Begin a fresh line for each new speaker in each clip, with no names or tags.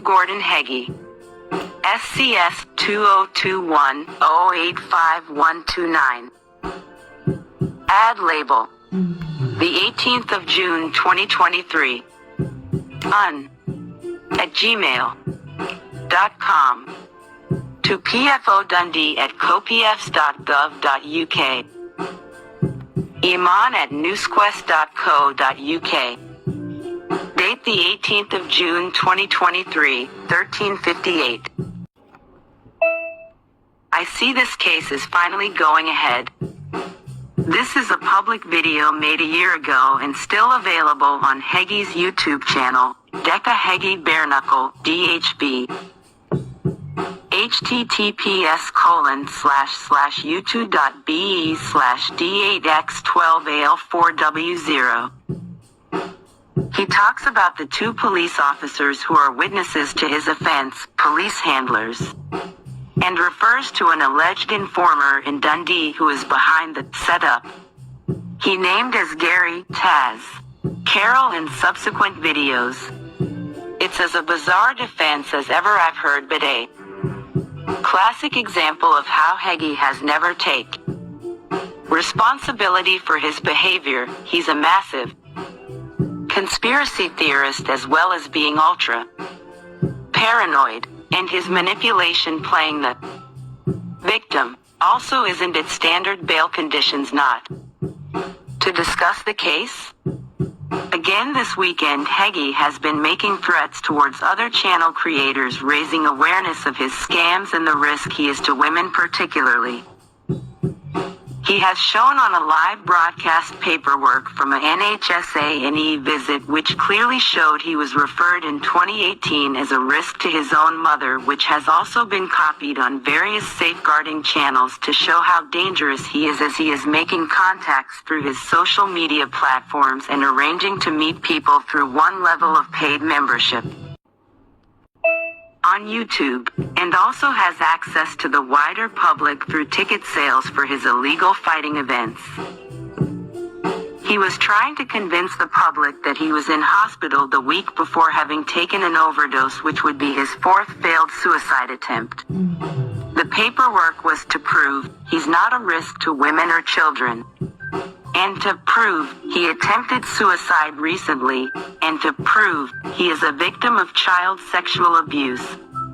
Gordon Heggie. SCS 2021-085129. Ad label. The 18th of June 2023. @gmail.com. To pfodundee@copfs.gov.uk. iman@newsquest.co.uk. Date the 18th of June 2023, 13:58. I see this case is finally going ahead. This is a public video made a year ago and still available on Heggie's YouTube channel, Decca Heggie Bareknuckle, DHB. https://youtube.be/d8x12al4w0. He talks about the two police officers who are witnesses to his offense, police handlers, and refers to an alleged informer in Dundee who is behind the setup. He named as Gary, Taz, Carol in subsequent videos. It's as a bizarre defense as ever I've heard, but a classic example of how Heggie has never taken responsibility for his behavior. He's a massive conspiracy theorist as well as being ultra paranoid, and his manipulation playing the victim. Also, isn't it standard bail conditions not to discuss the case? Again this weekend, Heggie has been making threats towards other channel creators, raising awareness of his scams and the risk he is to women particularly. He has shown on a live broadcast paperwork from a NHS-A&E visit which clearly showed he was referred in 2018 as a risk to his own mother, which has also been copied on various safeguarding channels to show how dangerous he is as he is making contacts through his social media platforms and arranging to meet people through one level of paid membership on YouTube, and also has access to the wider public through ticket sales for his illegal fighting events. He was trying to convince the public that he was in hospital the week before having taken an overdose, which would be his fourth failed suicide attempt. The paperwork was to prove he's not a risk to women or children, and to prove he attempted suicide recently, and to prove he is a victim of child sexual abuse.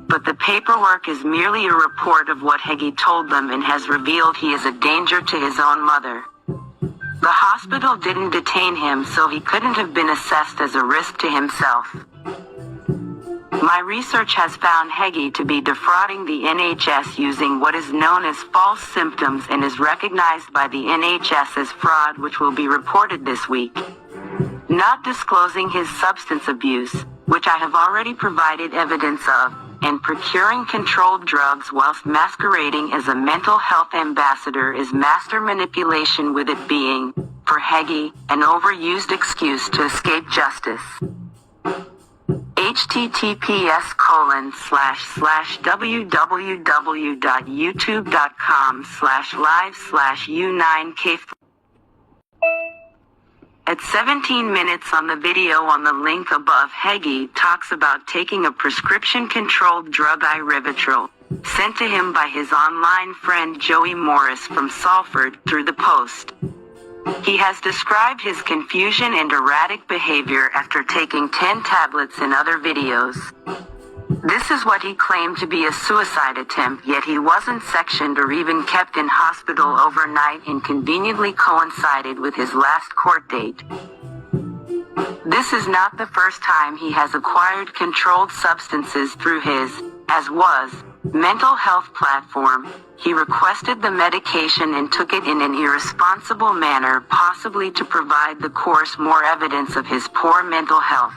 But the paperwork is merely a report of what Heggie told them and has revealed he is a danger to his own mother. The hospital didn't detain him, so he couldn't have been assessed as a risk to himself. My research has found Heggie to be defrauding the NHS using what is known as false symptoms and is recognized by the NHS as fraud, which will be reported this week. Not disclosing his substance abuse, which I have already provided evidence of, and procuring controlled drugs whilst masquerading as a mental health ambassador is master manipulation, with it being, for Heggie, an overused excuse to escape justice. https://www.youtube.com/live/u9k. At 17 minutes on the video on the link above, Heggie talks about taking a prescription-controlled drug Rivotril, sent to him by his online friend Joey Morris from Salford, through the post. He has described his confusion and erratic behavior after taking 10 tablets in other videos. This is what he claimed to be a suicide attempt, yet he wasn't sectioned or even kept in hospital overnight, and conveniently coincided with his last court date. This is not the first time he has acquired controlled substances through his, as was, mental health platform. He requested the medication and took it in an irresponsible manner, possibly to provide the course more evidence of his poor mental health.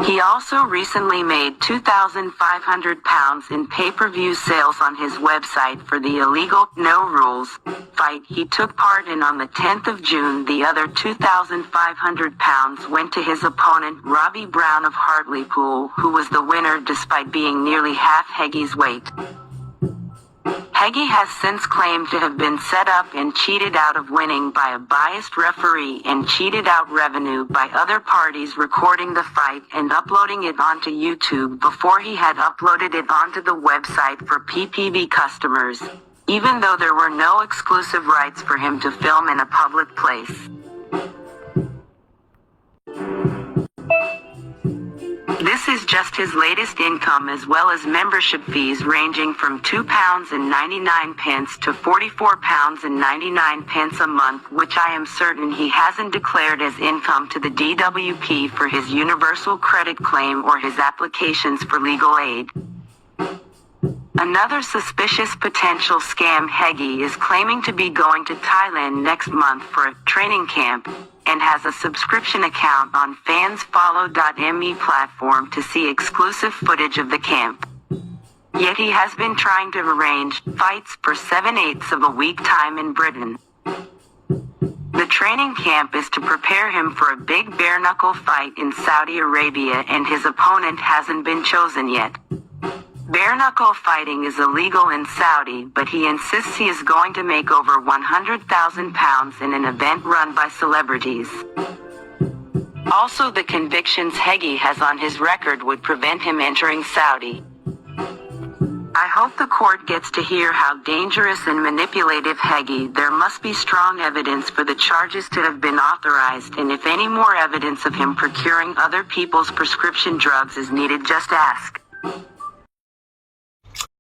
He also recently made £2,500 in pay-per-view sales on his website for the illegal No Rules fight he took part in on the 10th of June. The other £2,500 went to his opponent Robbie Brown of Hartlepool, who was the winner despite being nearly half Heggie's weight. Heggie has since claimed to have been set up and cheated out of winning by a biased referee and cheated out revenue by other parties recording the fight and uploading it onto YouTube before he had uploaded it onto the website for PPV customers, even though there were no exclusive rights for him to film in a public place. This is just his latest income, as well as membership fees ranging from £2.99 to £44.99 a month, which I am certain he hasn't declared as income to the DWP for his universal credit claim or his applications for legal aid. Another suspicious potential scam: Heggie is claiming to be going to Thailand next month for a training camp, and has a subscription account on fansfollow.me platform to see exclusive footage of the camp. Yet he has been trying to arrange fights for 7/8 of a week time in Britain. The training camp is to prepare him for a big bare-knuckle fight in Saudi Arabia, and his opponent hasn't been chosen yet. Bare-knuckle fighting is illegal in Saudi, but he insists he is going to make over £100,000 in an event run by celebrities. Also, the convictions Heggie has on his record would prevent him entering Saudi. I hope the court gets to hear how dangerous and manipulative Heggie. There must be strong evidence for the charges to have been authorized, and if any more evidence of him procuring other people's prescription drugs is needed, just ask.